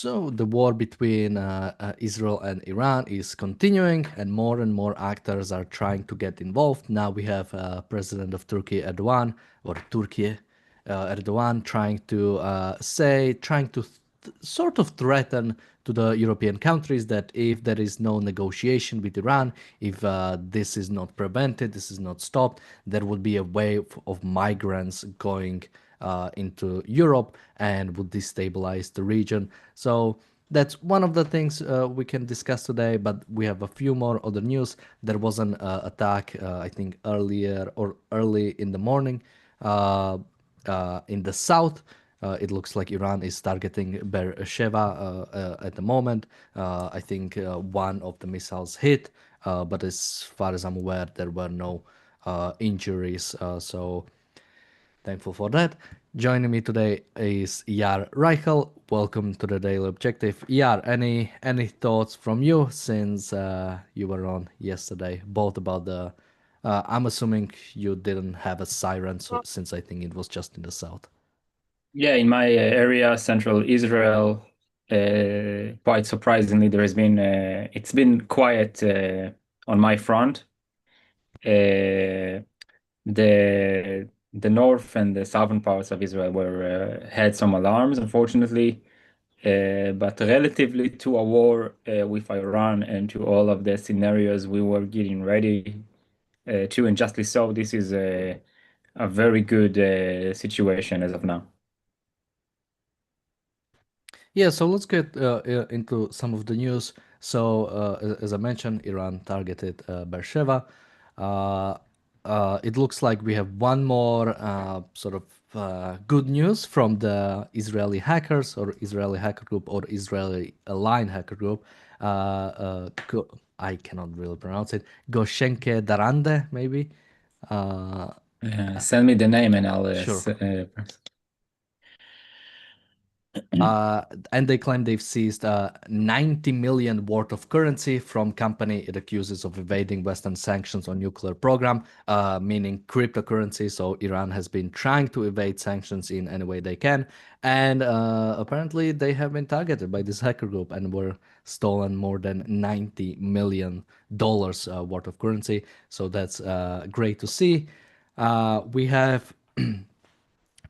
So the war between Israel and Iran is continuing, and more actors are trying to get involved. Now we have President of Turkey Erdogan, or Turkey Erdogan, trying to sort of threaten to the European countries that if there is no negotiation with Iran, if this is not prevented, this is not stopped, there will be a wave of migrants going into Europe and would destabilize the region. So that's one of the things we can discuss today, but we have a few more other news. There was an attack, I think, early in the morning in the south. It looks like Iran is targeting Beersheba at the moment. I think one of the missiles hit, but as far as I'm aware, there were no injuries. So thankful for that. Joining me today is Yar Reichel. Welcome to the Daily Objective. Yar, any thoughts from you since you were on yesterday, both about the I'm assuming you didn't have a siren, so, since I think it was just in the south. Yeah, in my area, central Israel, quite surprisingly, it's been quiet on my front. Uh, the north and the southern parts of Israel were had some alarms, unfortunately, but relatively to a war with Iran and to all of the scenarios we were getting ready to, and justly so, this is a very good situation as of now. Yeah, so let's get into some of the news. So, as I mentioned, Iran targeted Beersheba. Uh, it looks like we have one more sort of good news from the Israeli hackers or Israeli hacker group or Israeli aligned hacker group. I cannot really pronounce it. Goshenke Darande, maybe. Uh, Send me the name and I'll sure. And they claim they've seized 90 million worth of currency from company it accuses of evading Western sanctions on nuclear program, meaning cryptocurrency. So Iran has been trying to evade sanctions in any way they can, and apparently they have been targeted by this hacker group and were stolen more than $90 million worth of currency. So that's great to see. We have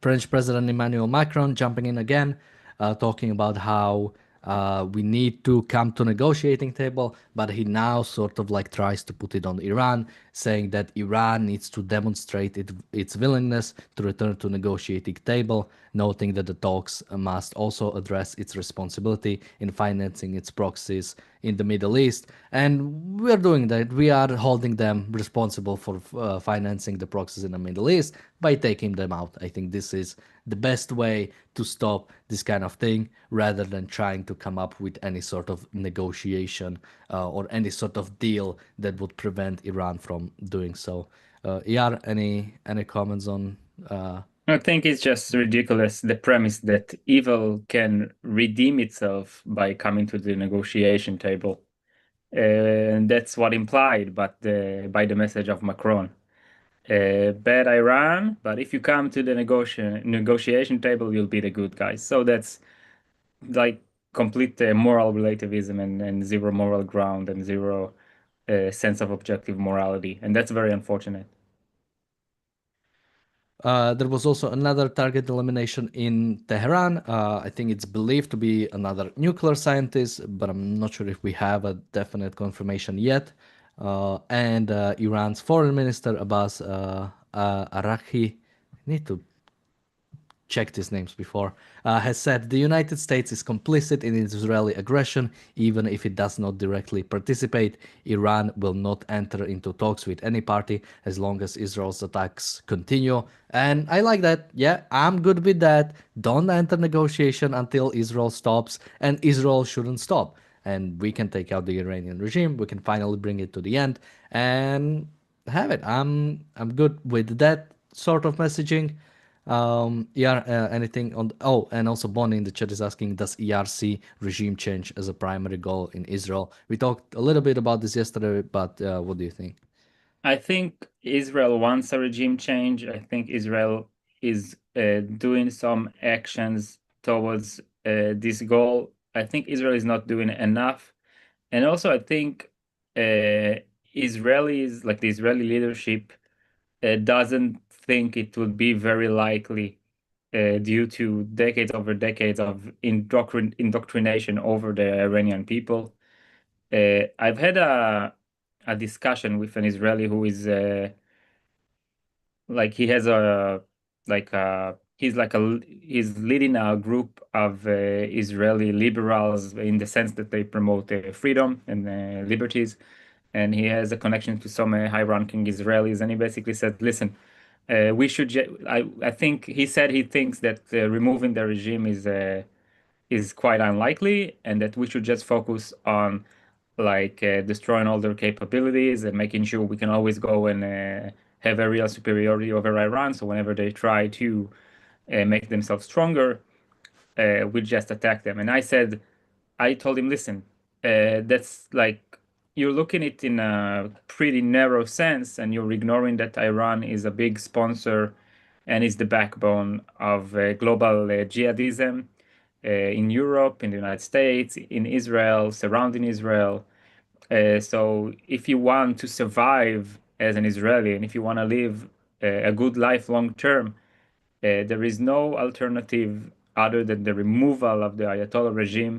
French President Emmanuel Macron jumping in again, talking about how we need to come to negotiating table, but he now sort of like tries to put it on Iran, saying that Iran needs to demonstrate its willingness to return to negotiating table, noting that the talks must also address its responsibility in financing its proxies in the Middle East. And we're doing that. We are holding them responsible for financing the proxies in the Middle East by taking them out. I think this is the best way to stop this kind of thing rather than trying to come up with any sort of negotiation or any sort of deal that would prevent Iran from doing so. Yar, any comments on I think it's just ridiculous, the premise that evil can redeem itself by coming to the negotiation table. And that's what implied by the message of Macron. Bad Iran, but if you come to the negotiation table, you'll be the good guys. So that's like complete moral relativism and zero moral ground and zero sense of objective morality. And that's very unfortunate. There was also another target elimination in Tehran. I think it's believed to be another nuclear scientist, but I'm not sure if we have a definite confirmation yet. And Iran's foreign minister Abbas Araghchi, I need to checked his names before, has said the United States is complicit in Israeli aggression, even if it does not directly participate. Iran will not enter into talks with any party as long as Israel's attacks continue. And I like that. Yeah, I'm good with that. Don't enter negotiation until Israel stops, and Israel shouldn't stop. And we can take out the Iranian regime. We can finally bring it to the end and have it. I'm good with that sort of messaging. Yeah, anything on? Oh, and also Bonnie in the chat is asking, does ERC regime change as a primary goal in Israel? We talked a little bit about this yesterday, but what do you think? I think Israel wants a regime change. I think Israel is doing some actions towards this goal. I think Israel is not doing enough. And also, I think uh, Israelis, like the Israeli leadership, doesn't think it would be very likely due to decades over decades of indoctrination over the Iranian people. I've had a discussion with an Israeli who is like he has a he's he's leading a group of Israeli liberals in the sense that they promote freedom and liberties, and he has a connection to some high-ranking Israelis, and he basically said, "Listen, we should." I think he said he thinks that removing the regime is quite unlikely, and that we should just focus on destroying all their capabilities and making sure we can always go and have a real superiority over Iran. So whenever they try to make themselves stronger, we just attack them. And I told him, listen, that's like you're looking at it in a pretty narrow sense, and you're ignoring that Iran is a big sponsor and is the backbone of global jihadism in Europe, in the United States, in Israel, surrounding Israel. So if you want to survive as an Israeli and if you want to live a good life long term, there is no alternative other than the removal of the Ayatollah regime.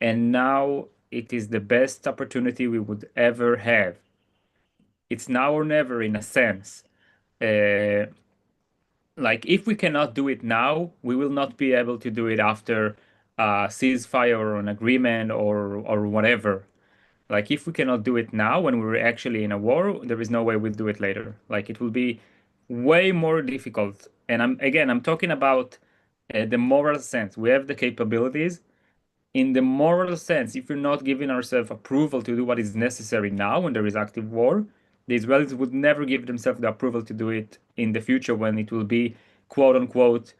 And now it is the best opportunity we would ever have. It's now or never in a sense. Uh, like if we cannot do it now, we will not be able to do it after a ceasefire or an agreement or whatever. Like if we cannot do it now when we're actually in a war, there is no way we'll do it later. Like it will be way more difficult. And I'm talking about the moral sense. We have the capabilities. In the moral sense, if we're not giving ourselves approval to do what is necessary now when there is active war, the Israelis would never give themselves the approval to do it in the future when it will be quote unquote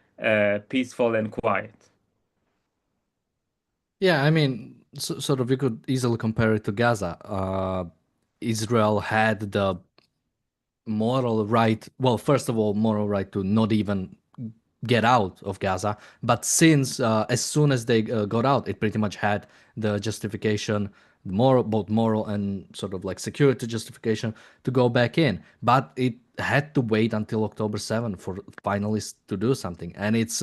peaceful and quiet. Yeah, I mean, sort of, we could easily compare it to Gaza. Israel had the moral right, well, first of all, moral right to not even get out of Gaza. But since as soon as they got out, it pretty much had the justification, moral, both moral and sort of like security justification to go back in. But it had to wait until October 7th for finalists to do something, and it's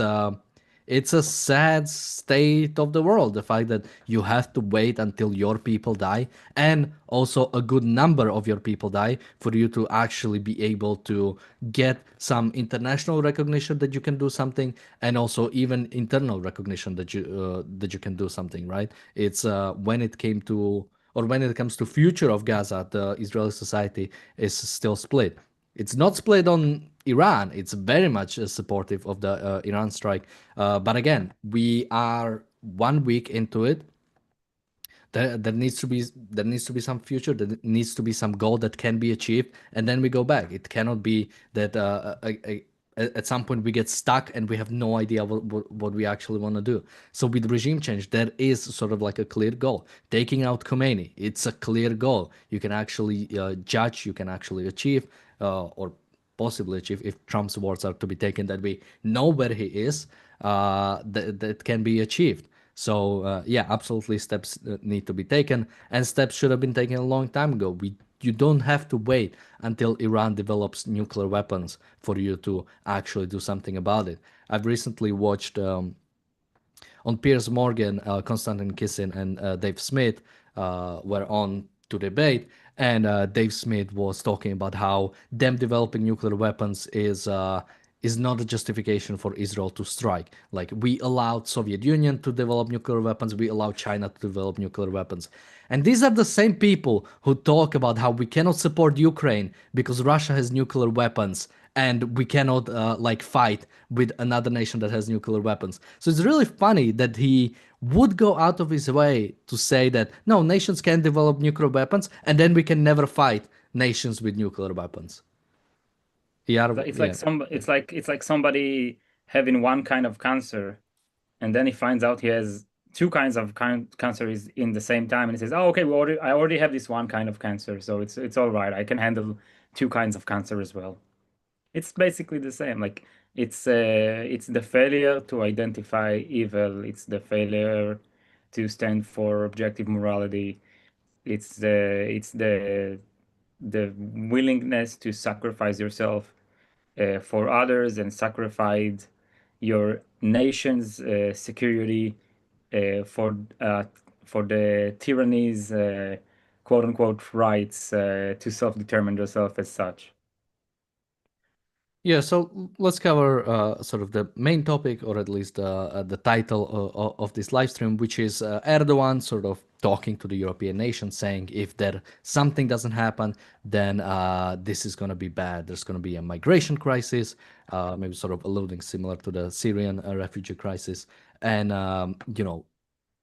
a sad state of the world, the fact that you have to wait until your people die, and also a good number of your people die, for you to actually be able to get some international recognition that you can do something, and also even internal recognition that you can do something, right? It's when it came to, or when it comes to future of Gaza, the Israeli society is still split. It's not split on Iran. It's very much supportive of the Iran strike. But again, we are 1 week into it. There needs to be, some future. There needs to be some goal that can be achieved, and then we go back. It cannot be that at some point we get stuck and we have no idea what we actually want to do. So with regime change, there is sort of like a clear goal. Taking out Khomeini, it's a clear goal. You can actually judge, you can actually achieve, or possibly achieve, if Trump's words are to be taken, that we know where he is, that can be achieved. So yeah, absolutely, steps need to be taken, and steps should have been taken a long time ago. You don't have to wait until Iran develops nuclear weapons for you to actually do something about it. I've recently watched on Piers Morgan, Konstantin Kisin, and Dave Smith were on to debate, and Dave Smith was talking about how them developing nuclear weapons is not a justification for Israel to strike. Like, we allowed Soviet Union to develop nuclear weapons, we allowed China to develop nuclear weapons. And these are the same people who talk about how we cannot support Ukraine because Russia has nuclear weapons, and we cannot like fight with another nation that has nuclear weapons. So it's really funny that he would go out of his way to say that no, nations can develop nuclear weapons, and then we can never fight nations with nuclear weapons. Yeah, It's like yeah. it's like somebody having one kind of cancer, and then he finds out he has two kinds of cancer is in the same time, and he says, "Oh, okay, I already have this one kind of cancer, so it's all right. I can handle two kinds of cancer as well." It's basically the same. Like it's the failure to identify evil. It's the failure to stand for objective morality. It's the willingness to sacrifice yourself for others and sacrifice your nation's security uh, for uh, for the tyranny's quote unquote rights to self-determine yourself as such. Yeah, so let's cover sort of the main topic, or at least the title of this live stream, which is Erdogan sort of talking to the European nations, saying if there something doesn't happen, then this is going to be bad. There's going to be a migration crisis, maybe sort of alluding similar to the Syrian refugee crisis, and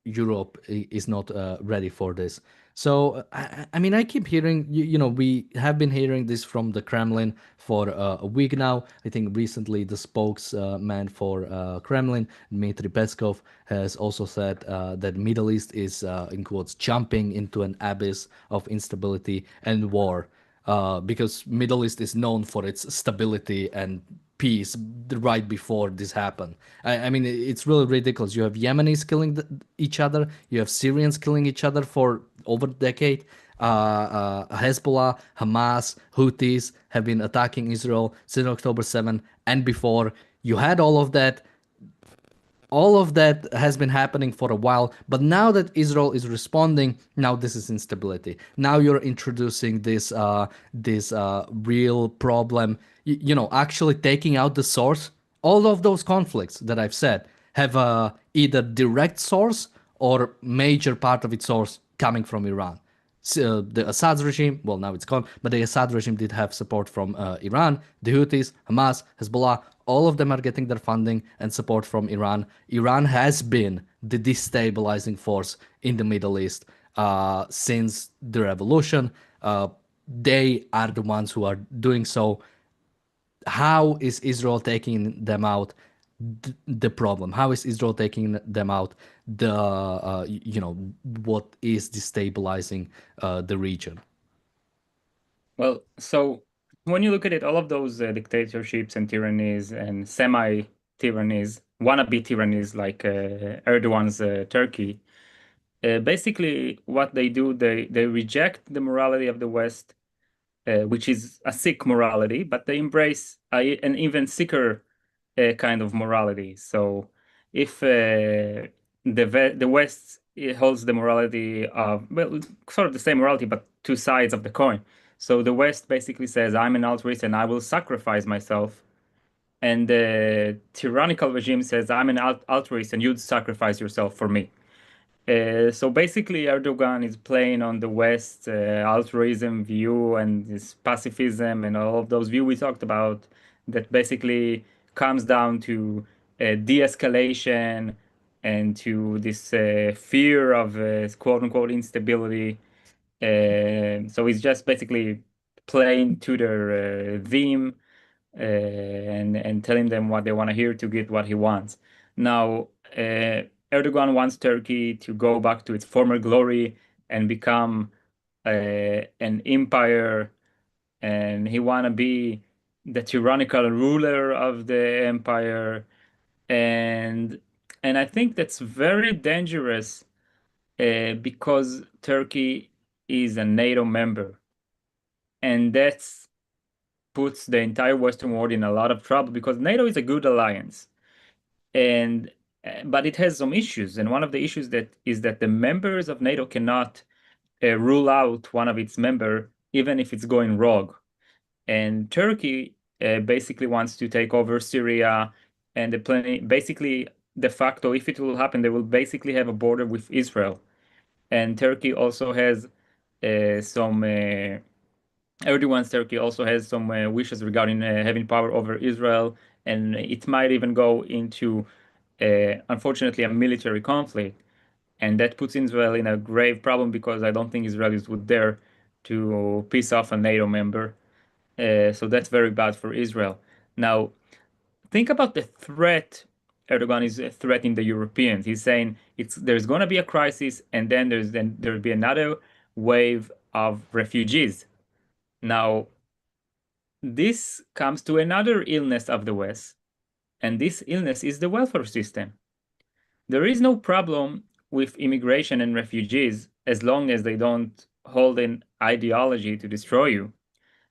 Europe is not ready for this. So, I mean, I keep hearing, we have been hearing this from the Kremlin for a week now. I think recently the spokesman for Kremlin, Dmitry Peskov, has also said that Middle East is, in quotes, jumping into an abyss of instability and war. Because Middle East is known for its stability and peace right before this happened. I mean, it's really ridiculous. You have Yemenis killing each other. You have Syrians killing each other for over a decade. Hezbollah, Hamas, Houthis have been attacking Israel since October 7 and before. You had all of that has been happening for a while, but now that Israel is responding, now this is instability. Now you're introducing this real problem. Actually taking out the source. All of those conflicts that I've said have either direct source or major part of its source coming from Iran. So the Assad regime, well, now it's gone, but the Assad regime did have support from Iran, the Houthis, Hamas, Hezbollah. All of them are getting their funding and support from Iran. Iran has been the destabilizing force in the Middle East since the revolution. They are the ones who are doing so. How is Israel taking them out? The problem. How is Israel taking them out? What is destabilizing the region? Well, so when you look at it, all of those dictatorships and tyrannies and semi-tyrannies, wannabe tyrannies like Erdogan's Turkey, basically what they do, they reject the morality of the West, which is a sick morality, but they embrace an even sicker kind of morality. So if the West holds the morality of, well, sort of the same morality, but two sides of the coin. So the West basically says, I'm an altruist and I will sacrifice myself. And the tyrannical regime says, I'm an altruist and you'd sacrifice yourself for me. So basically, Erdogan is playing on the West altruism view and this pacifism and all of those views we talked about that basically comes down to de-escalation and to this fear of quote unquote instability. So he's just basically playing to their theme and telling them what they want to hear to get what he wants. Now, Erdogan wants Turkey to go back to its former glory and become an empire, and he want to be the tyrannical ruler of the empire, and I think that's very dangerous because Turkey is a NATO member, and that's puts the entire Western world in a lot of trouble because NATO is a good alliance, and but it has some issues, and one of the issues that is that the members of NATO cannot rule out one of its member even if it's going wrong. And Turkey basically wants to take over Syria, and the plan basically de facto, if it will happen, they will basically have a border with Israel. And Turkey also has some Erdogan's Turkey also has some wishes regarding having power over Israel, and it might even go into, unfortunately, a military conflict. And that puts Israel in a grave problem because I don't think Israelis would dare to piss off a NATO member. So that's very bad for Israel. Now, think about the threat Erdogan is threatening the Europeans. He's saying there's going to be a crisis, and then there'll be another wave of refugees. Now, this comes to another illness of the West, and this illness is the welfare system. There is no problem with immigration and refugees as long as they don't hold an ideology to destroy you.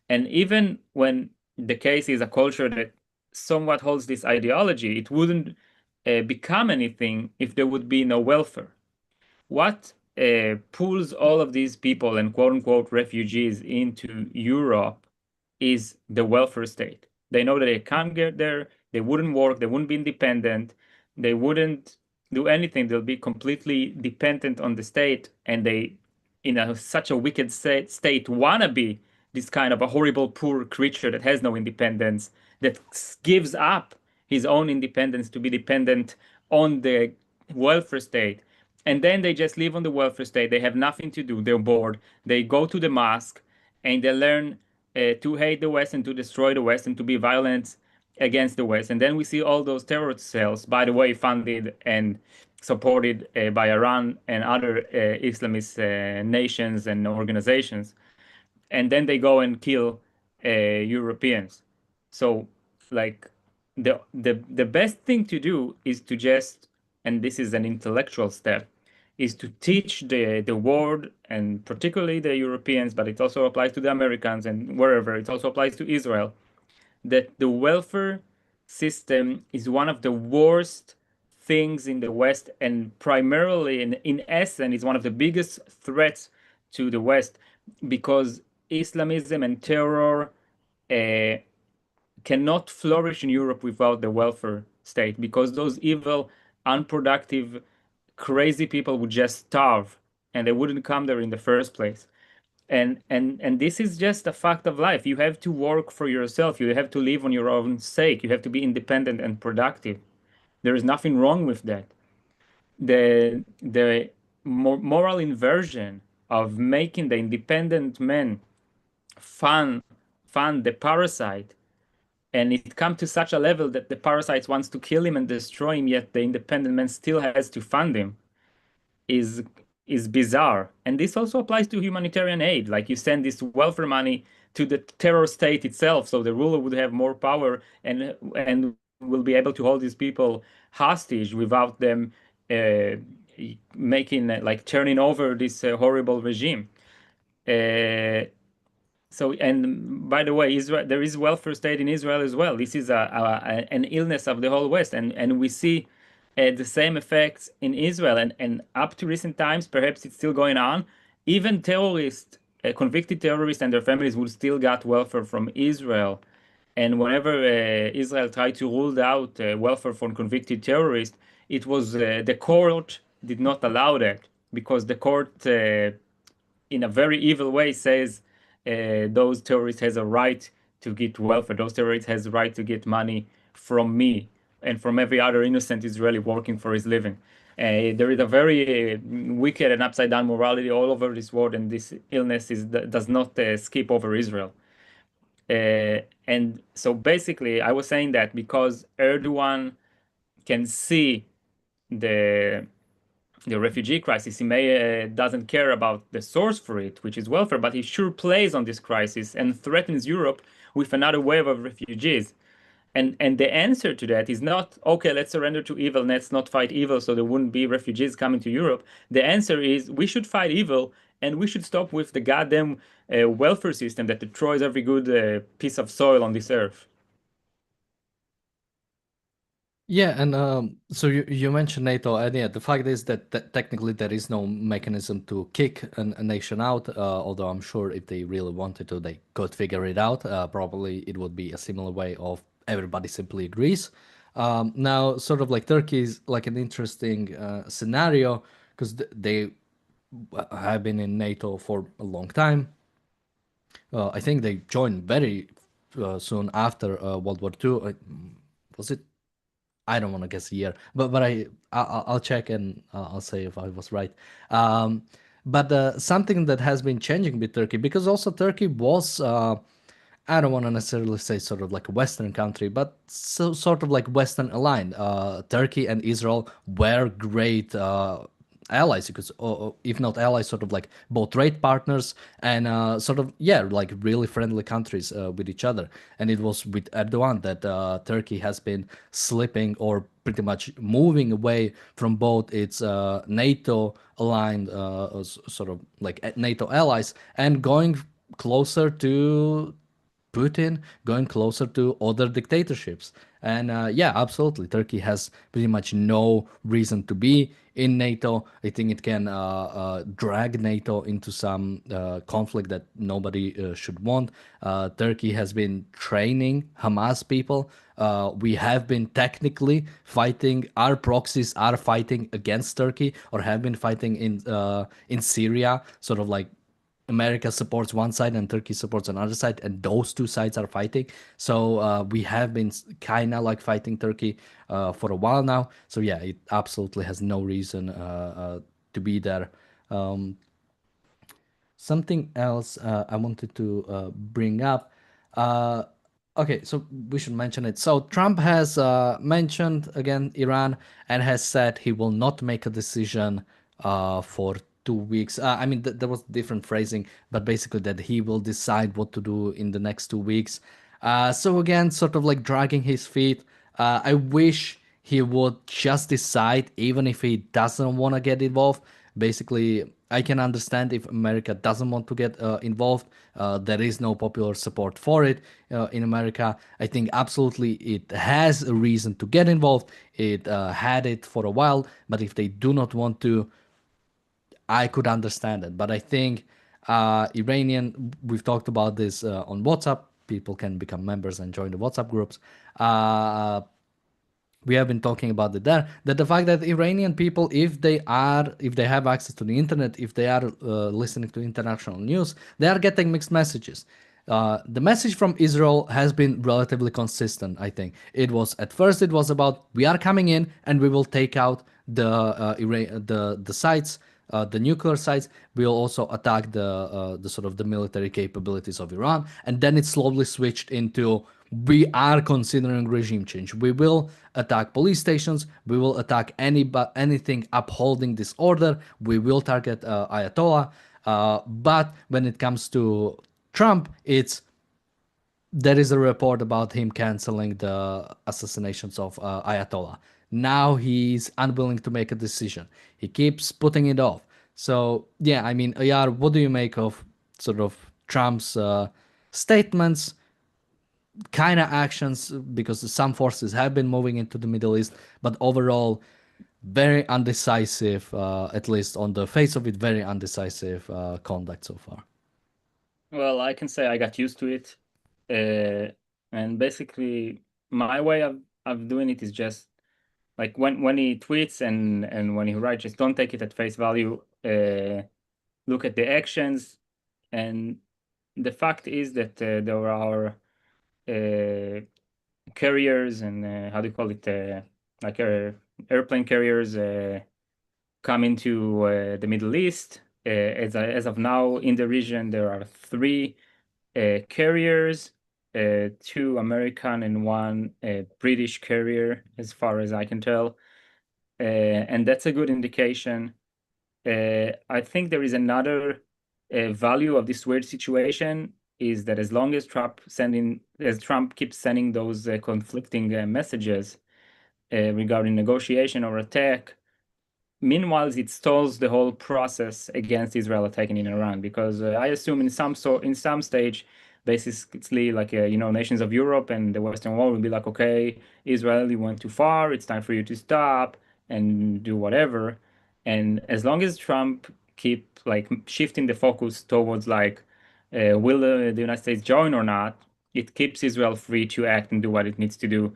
And even when the case is a culture that somewhat holds this ideology, it wouldn't become anything if there would be no welfare. What pulls all of these people and quote unquote refugees into Europe is the welfare state. They know that they can't get there, they wouldn't work, they wouldn't be independent, they wouldn't do anything, they'll be completely dependent on the state, and they, in such a wicked state, wanna be this kind of a horrible, poor creature that has no independence, that gives up his own independence to be dependent on the welfare state. And then they just live on the welfare state. They have nothing to do. They're bored. They go to the mosque and they learn to hate the West and to destroy the West and to be violent against the West. And then we see all those terror cells, by the way, funded and supported by Iran and other Islamist nations and organizations. And then they go and kill Europeans. So, like, the best thing to do is to just, and this is an intellectual step, is to teach the world, and particularly the Europeans, but it also applies to the Americans and wherever, it also applies to Israel, that the welfare system is one of the worst things in the West, and primarily in essence is one of the biggest threats to the West, because Islamism and terror uh, cannot flourish in Europe without the welfare state, because those evil, unproductive, crazy people would just starve and they wouldn't come there in the first place. And this is just a fact of life. You have to work for yourself. You have to live on your own sake. You have to be independent and productive. There is nothing wrong with that. The moral inversion of making the independent man fund fund the parasite, and it comes to such a level that the parasite wants to kill him and destroy him, yet the independent man still has to fund him, is is bizarre. And this also applies to humanitarian aid. Like, you send this welfare money to the terror state itself, so the ruler would have more power and will be able to hold these people hostage without them uh, making like turning over this horrible regime. Uh, so, and by the way, Israel, there is welfare state in Israel as well. This is an illness of the whole West, and we see the same effects in Israel. And up to recent times, perhaps it's still going on. Even terrorists, convicted terrorists, and their families will still get welfare from Israel. And whenever Israel tried to rule out welfare for convicted terrorists, it was the court did not allow that, because the court in a very evil way says those terrorists has a right to get welfare. Those terrorists has a right to get money from me and from every other innocent Israeli working for his living. There is a very wicked and upside down morality all over this world, and this illness does not skip over Israel. And so basically, I was saying that because Erdogan can see the the refugee crisis. He may doesn't care about the source for it, which is welfare, but he sure plays on this crisis and threatens Europe with another wave of refugees. And the answer to that is not, okay, let's surrender to evil, let's not fight evil so there wouldn't be refugees coming to Europe. The answer is we should fight evil, and we should stop with the goddamn welfare system that destroys every good piece of soil on this earth. Yeah, and so you mentioned NATO, and yeah, the fact is that technically there is no mechanism to kick a nation out. Although I'm sure if they really wanted to, they could figure it out. Probably it would be a similar way of everybody simply agrees. Now, sort of like Turkey is like an interesting scenario because they have been in NATO for a long time. I think they joined very soon after World War II. Was it? I don't want to guess a year, but I'll check and I'll say if I was right. Um, but something that has been changing with Turkey, because also Turkey was I don't want to necessarily say sort of like a Western country, but sort of like Western aligned. Turkey and Israel were great allies, because if not allies, sort of like both trade partners and sort of, yeah, like really friendly countries with each other. And it was with Erdogan that Turkey has been slipping or pretty much moving away from both its NATO aligned sort of like NATO allies and going closer to Putin, going closer to other dictatorships. And yeah, absolutely. Turkey has pretty much no reason to be in NATO. I think it can drag NATO into some conflict that nobody should want. Turkey has been training Hamas people. We have been technically fighting, our proxies are fighting against Turkey or have been fighting in Syria, sort of like America supports one side and Turkey supports another side, and those two sides are fighting. So we have been kind of like fighting Turkey for a while now. So yeah, it absolutely has no reason to be there. Um, Something else I wanted to bring up. Uh, okay, so we should mention it. So Trump has mentioned again Iran and has said he will not make a decision for 2 weeks. I mean, there was different phrasing, but basically that he will decide what to do in the next 2 weeks. So again, sort of like dragging his feet. I wish he would just decide, even if he doesn't want to get involved. Basically, I can understand if America doesn't want to get involved. There is no popular support for it in America. I think absolutely it has a reason to get involved. It had it for a while, but if they do not want to, I could understand it. But I think Iranian, we've talked about this on WhatsApp. People can become members and join the WhatsApp groups. Uh, we have been talking about it there, that the fact that Iranian people, if they have access to the internet, if they are listening to international news, they are getting mixed messages. The message from Israel has been relatively consistent. I think it was, at first it was about, we are coming in and we will take out the sites, the nuclear sites. We'll also attack the sort of the military capabilities of Iran, and then it slowly switched into, we are considering regime change. We will attack police stations. We will attack anything upholding this order. We will target Ayatollah. But when it comes to Trump, it's, there is a report about him canceling the assassinations of Ayatollah. Now he's unwilling to make a decision. He keeps putting it off. So yeah, I mean, Ayar, what do you make of sort of Trump's statements, kind of actions, because some forces have been moving into the Middle East, but overall very undecisive, at least on the face of it, very undecisive conduct so far. Well, I can say I got used to it. And basically my way of doing it is just like when he tweets and when he writes, just don't take it at face value. Look at the actions. And the fact is that there are carriers and how do you call it, like airplane carriers come into the Middle East. As of now, in the region, there are three carriers, two American and one British carrier, as far as I can tell. And that's a good indication. I think there is another value of this weird situation, is that as long as Trump keeps sending those conflicting messages regarding negotiation or attack, meanwhile, it stalls the whole process against Israel attacking in Iran, because I assume in some stage, basically, like nations of Europe and the Western world will be like, okay, Israel, you went too far. It's time for you to stop and do whatever. And as long as Trump keep like shifting the focus towards like, will the United States join or not, it keeps Israel free to act and do what it needs to do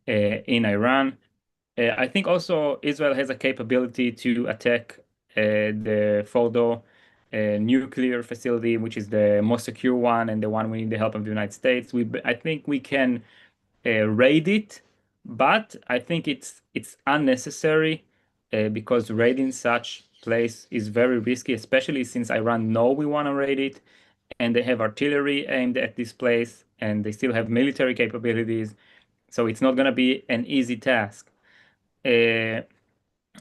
in Iran. I think also Israel has a capability to attack the Fordo nuclear facility, which is the most secure one and the one we need the help of the United States. I think we can raid it, but I think it's unnecessary because raiding such place is very risky, especially since Iran know we want to raid it, and they have artillery aimed at this place, and they still have military capabilities. So it's not going to be an easy task. Uh,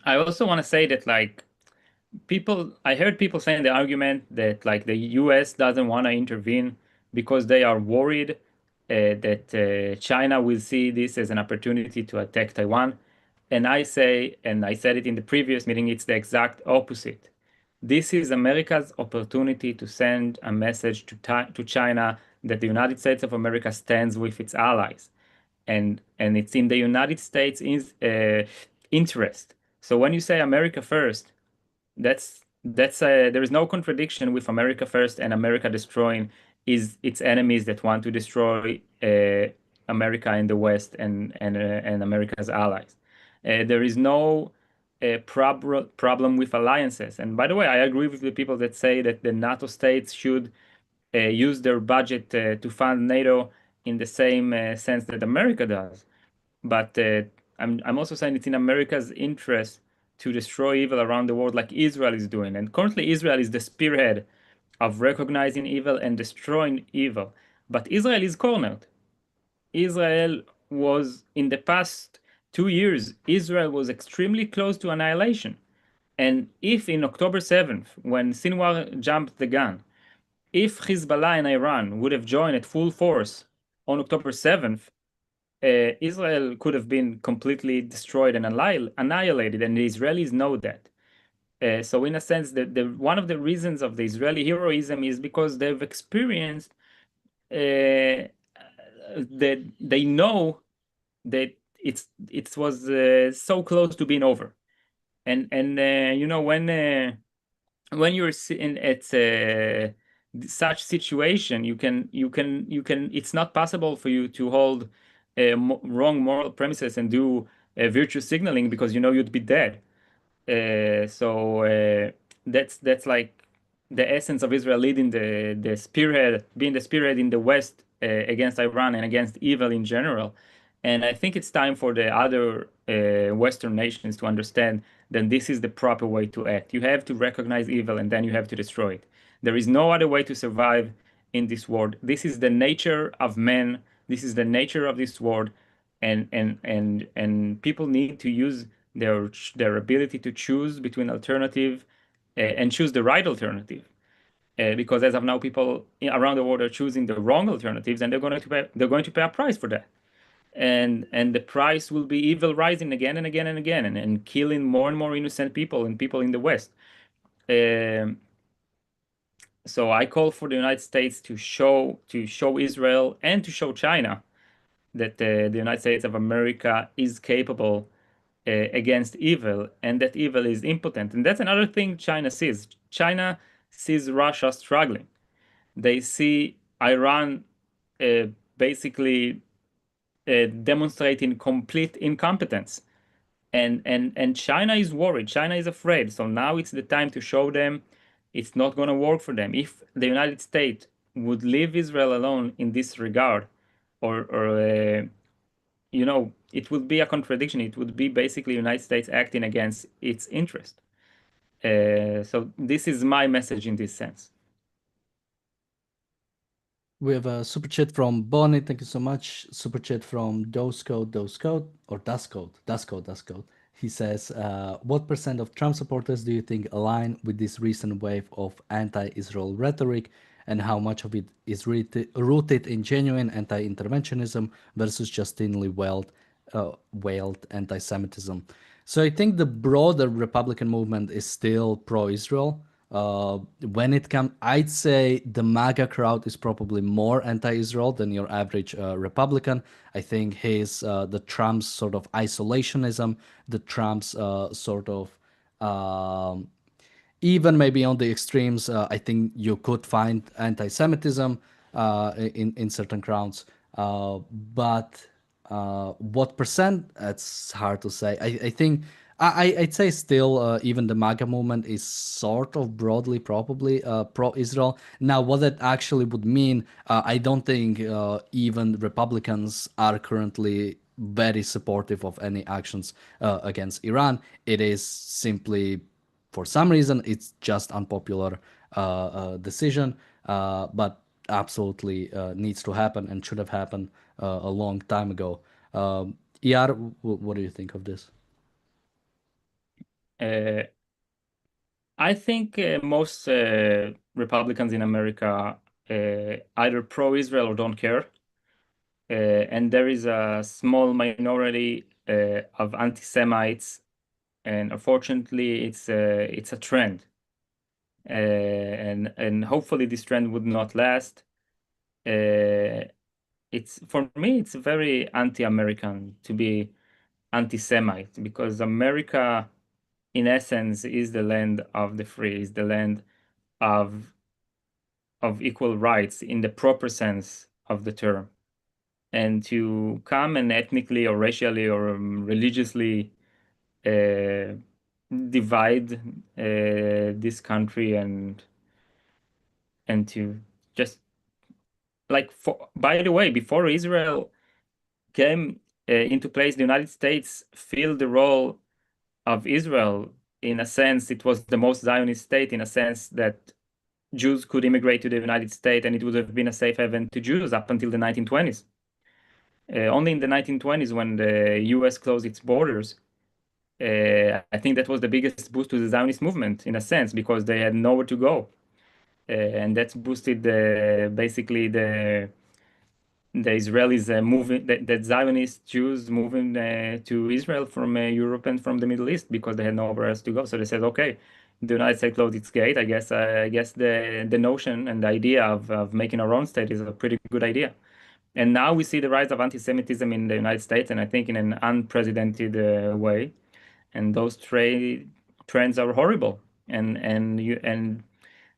I also want to say that like I heard people saying the argument that like the US doesn't want to intervene because they are worried that China will see this as an opportunity to attack Taiwan. And I say, and I said it in the previous meeting, it's the exact opposite. This is America's opportunity to send a message to China that the United States of America stands with its allies, and it's in the United States' interest. So when you say America first, there is no contradiction with America first and America destroying is its enemies that want to destroy America in the West and America's allies. There is no problem with alliances. And by the way, I agree with the people that say that the NATO states should use their budget to fund NATO in the same sense that America does. But I'm also saying it's in America's interest to destroy evil around the world like Israel is doing. And currently, Israel is the spearhead of recognizing evil and destroying evil. But Israel is cornered. Israel was, in the past 2 years, Israel was extremely close to annihilation. And if in October 7th, when Sinwar jumped the gun, if Hezbollah and Iran would have joined at full force on October 7th, Israel could have been completely destroyed and annihilated, and the Israelis know that. So, in a sense, one of the reasons of the Israeli heroism is because they've experienced that they know that it was so close to being over, and you know when you're in at such situation, you can. It's not possible for you to hold wrong moral premises and do virtue signaling because you know you'd be dead. So that's like the essence of Israel leading the spearhead, being the spearhead in the West against Iran and against evil in general. And I think it's time for the other Western nations to understand that this is the proper way to act. You have to recognize evil and then you have to destroy it. There is no other way to survive in this world. This is the nature of men. This is the nature of this world, and people need to use their ability to choose between alternative and choose the right alternative. Because as of now, people around the world are choosing the wrong alternatives, and they're going to pay a price for that. And the price will be evil rising again and again and again, and killing more and more innocent people and people in the West. Um, so I call for the United States to show Israel and to show China that the United States of America is capable against evil, and that evil is impotent. And that's another thing China sees. China sees Russia struggling. They see Iran uh, basically demonstrating complete incompetence. And China is worried. China is afraid. So now it's the time to show them it's not going to work for them. If the United States would leave Israel alone in this regard, or it would be a contradiction. It would be basically United States acting against its interest. So this is my message in this sense. We have a super chat from Bonnie. Thank you so much. Super chat from Doscode, or Dascode. He says, what percent of Trump supporters do you think align with this recent wave of anti-Israel rhetoric, and how much of it is rooted in genuine anti-interventionism versus just thinly veiled anti-Semitism? So I think the broader Republican movement is still pro-Israel. When it comes, I'd say the MAGA crowd is probably more anti-Israel than your average Republican. I think the Trump's sort of isolationism, the Trump's sort of even maybe on the extremes, I think you could find anti-Semitism in certain crowds. But what percent? That's hard to say. I think I'd say still even the MAGA movement is sort of broadly probably pro-Israel. Now, what that actually would mean, I don't think even Republicans are currently very supportive of any actions against Iran. It is simply for some reason it's just unpopular decision, but absolutely needs to happen and should have happened a long time ago. Iyar, what do you think of this? Uh, I think most Republicans in America either pro-Israel or don't care. And there is a small minority of anti-Semites, and unfortunately, it's a trend. And hopefully this trend would not last. Uh, it's for me, it's very anti-American to be anti-Semite because America, in essence, is the land of the free, is the land of equal rights in the proper sense of the term. And to come and ethnically or racially or religiously uh, divide this country and to just like by the way, before Israel came into place, the United States filled the role of Israel. In a sense, it was the most Zionist state in a sense that Jews could immigrate to the United States and it would have been a safe haven to Jews up until the 1920s. Only in the 1920s, when the US closed its borders, I think that was the biggest boost to the Zionist movement in a sense because they had nowhere to go. And that's boosted basically the Israelis moving, the Zionist Jews moving to Israel from Europe and from the Middle East because they had nowhere else to go. So they said, okay, the United States closed its gate. I guess the notion and the idea of making our own state is a pretty good idea. And now we see the rise of anti-Semitism in the United States, and I think in an unprecedented way. And those trends are horrible. And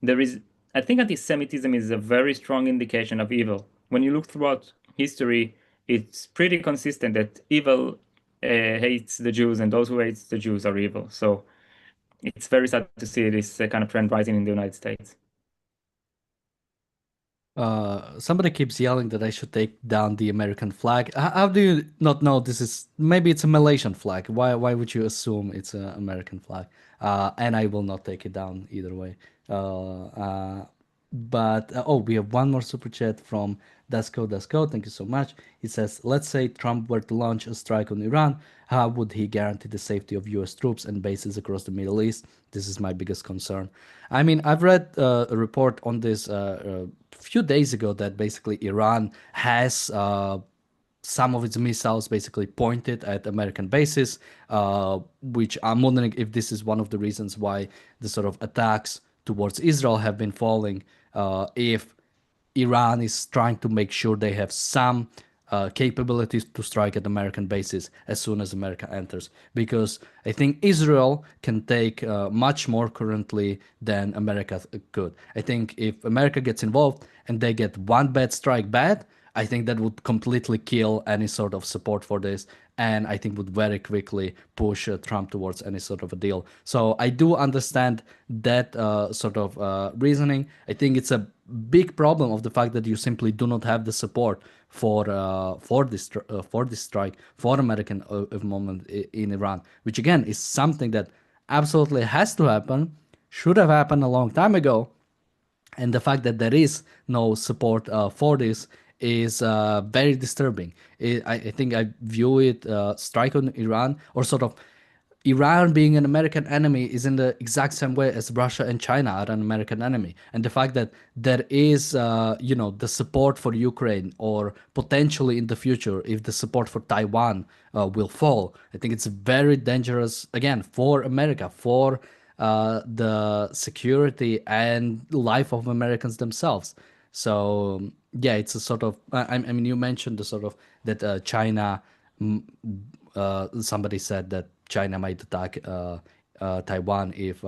there is, I think, anti-Semitism is a very strong indication of evil. When you look throughout history, it's pretty consistent that evil hates the Jews, and those who hate the Jews are evil. So it's very sad to see this kind of trend rising in the United States. Somebody keeps yelling that I should take down the American flag. How do you not know this is maybe it's a Malaysian flag? Why would you assume it's an American flag? And I will not take it down either way. But oh, we have one more super chat from Dasco. Dasco, thank you so much. He says, "Let's say Trump were to launch a strike on Iran. How would he guarantee the safety of U.S. troops and bases across the Middle East? This is my biggest concern." I mean, I've read a report on this a few days ago that basically Iran has some of its missiles basically pointed at American bases, which I'm wondering if this is one of the reasons why the sort of attacks towards Israel have been falling. If Iran is trying to make sure they have some capabilities to strike at American bases as soon as America enters. Because I think Israel can take much more currently than America could. I think if America gets involved and they get one bad strike bad, I think that would completely kill any sort of support for this, and I think would very quickly push Trump towards any sort of a deal. So I do understand that sort of reasoning. I think it's a big problem of the fact that you simply do not have the support for this strike for American involvement in Iran, which again is something that absolutely has to happen, should have happened a long time ago, and the fact that there is no support for this is very disturbing. I think I view it strike on Iran or sort of Iran being an American enemy is in the exact same way as Russia and China are an American enemy. And the fact that there is, the support for Ukraine or potentially in the future, if the support for Taiwan will fall, I think it's very dangerous, again, for America, for the security and life of Americans themselves. So yeah, it's a sort of. I mean, you mentioned the sort of that China. Somebody said that China might attack Taiwan if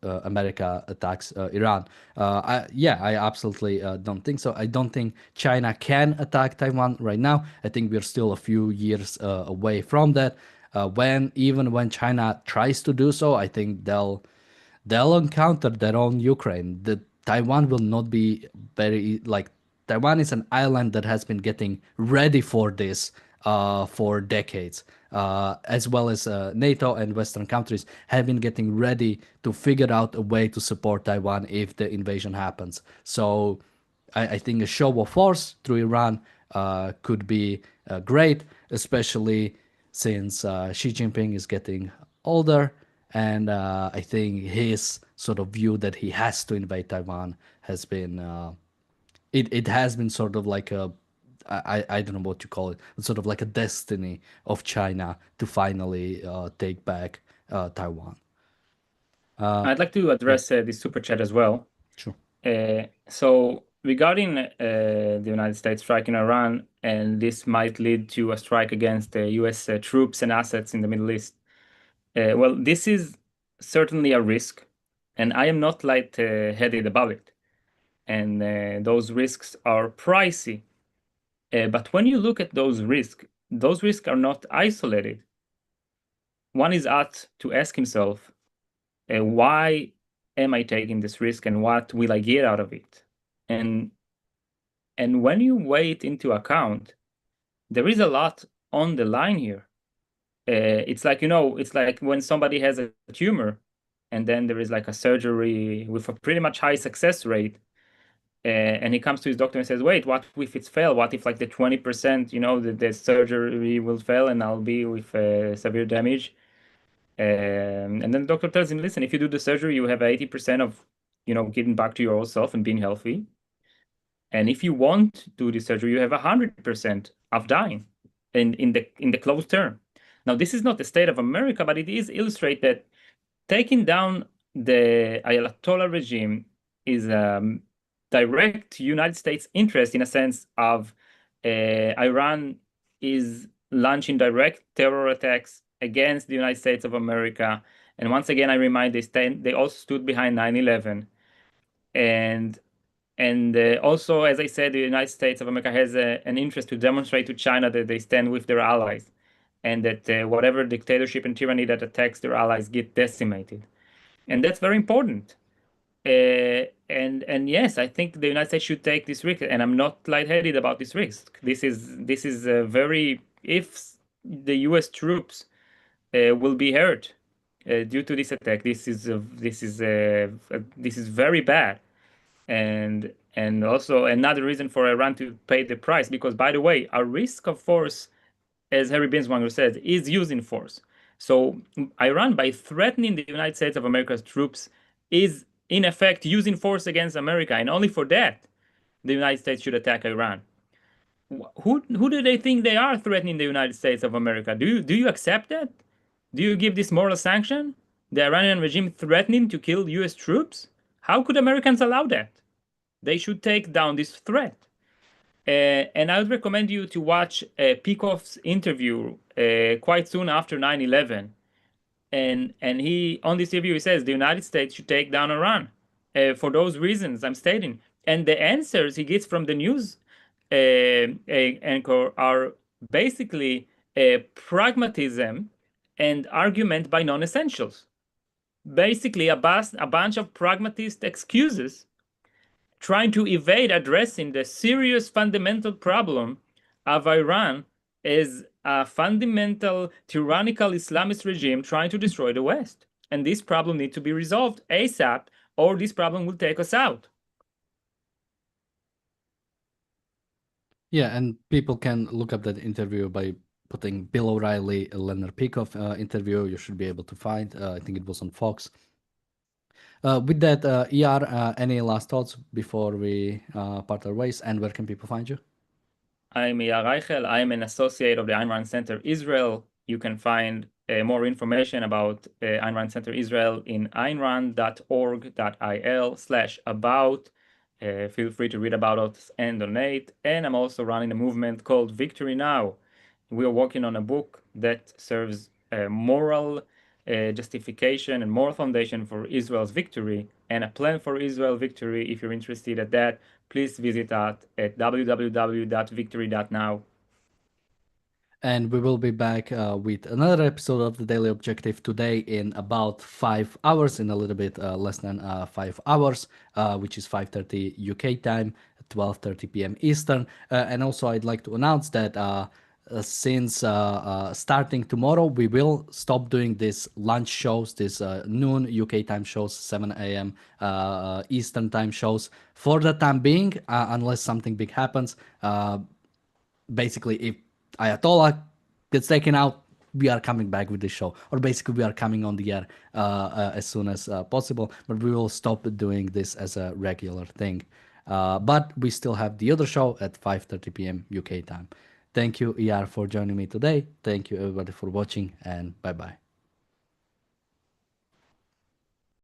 America attacks Iran. I absolutely don't think so. I don't think China can attack Taiwan right now. I think we're still a few years away from that. When China tries to do so, I think they'll encounter their own Ukraine. The Taiwan will not be very like Taiwan is an island that has been getting ready for this for decades, as well as NATO and Western countries have been getting ready to figure out a way to support Taiwan if the invasion happens. So I think a show of force through Iran could be great, especially since Xi Jinping is getting older And I think his sort of view that he has to invade Taiwan has been it has been sort of like a I don't know what you call it, but sort of like a destiny of China to finally take back Taiwan. I'd like to Yeah, address this super chat as well. sure. So regarding the United States striking Iran, and this might lead to a strike against U.S. Troops and assets in the Middle East. Well, this is certainly a risk, and I am not light-headed about it. And those risks are pricey. But when you look at those risks are not isolated. One is asked to ask himself, why am I taking this risk and what will I get out of it? And and when you weigh it into account, there is a lot on the line here. It's like, it's like when somebody has a tumor and then there is like a surgery with a pretty much high success rate. And he comes to his doctor and says, wait, what if it's fail? What if like the 20%, the surgery will fail and I'll be with severe damage? And then the doctor tells him, listen, if you do the surgery, you have 80% of, getting back to your old self and being healthy. And if you won't do the surgery, you have 100% of dying in the close term. Now, this is not the state of America, but it is illustrate that taking down the Ayatollah regime is direct United States interest in a sense of Iran is launching direct terror attacks against the United States of America. And once again, I remind they also stood behind 9/11. And also, as I said, the United States of America has an interest to demonstrate to China that they stand with their allies and that whatever dictatorship and tyranny that attacks their allies get decimated. And that's very important. And yes, I think the United States should take this risk, and I'm not lightheaded about this risk. This is a very if the U.S. troops will be hurt due to this attack. This is very bad, and also another reason for Iran to pay the price. Because by the way, a risk of force, as Harry Binswanger says, is using force. So Iran, by threatening the United States of America's troops, is in effect using force against America, and only for that the United States should attack Iran. Who do they think they are threatening the United States of America? Do you accept that? Do you give this moral sanction? The Iranian regime threatening to kill U.S. troops? How could Americans allow that? They should take down this threat. And I would recommend you to watch Peikoff's interview quite soon after 9/11. And he on this interview he says the United States should take down Iran for those reasons I'm stating. And the answers he gets from the news anchor are basically pragmatism and argument by non-essentials. Basically, a bunch of pragmatist excuses trying to evade addressing the serious fundamental problem of Iran as a fundamental tyrannical Islamist regime trying to destroy the West. And this problem needs to be resolved ASAP, or this problem will take us out. Yeah, and people can look up that interview by putting Bill O'Reilly, Leonard Peikoff interview. You should be able to find. I think it was on Fox. With that, ER, any last thoughts before we part our ways? And where can people find you? I'm Eyal Reichel. I'm an associate of the Ayn Rand Center Israel. You can find more information about Ayn Rand Center Israel in aynrand.org.il/about. Feel free to read about us and donate. And I'm also running a movement called Victory Now. We are working on a book that serves moral justification and moral foundation for Israel's victory and a plan for Israel victory. If you're interested in that, please visit us at www.victory.now. And we will be back with another episode of the Daily Objective today in about 5 hours, in a little bit less than 5 hours, which is 5:30 UK time, 12:30 p.m. Eastern. And also, I'd like to announce that since starting tomorrow, we will stop doing these lunch shows, these noon UK time shows, 7 a.m. Eastern time shows for the time being, unless something big happens. Basically, if Ayatollah gets taken out, we are coming back with the show, or basically we are coming on the air as soon as possible, but we will stop doing this as a regular thing. But we still have the other show at 5:30 p.m. UK time. Thank you, ER, for joining me today. Thank you, everybody, for watching, and bye bye.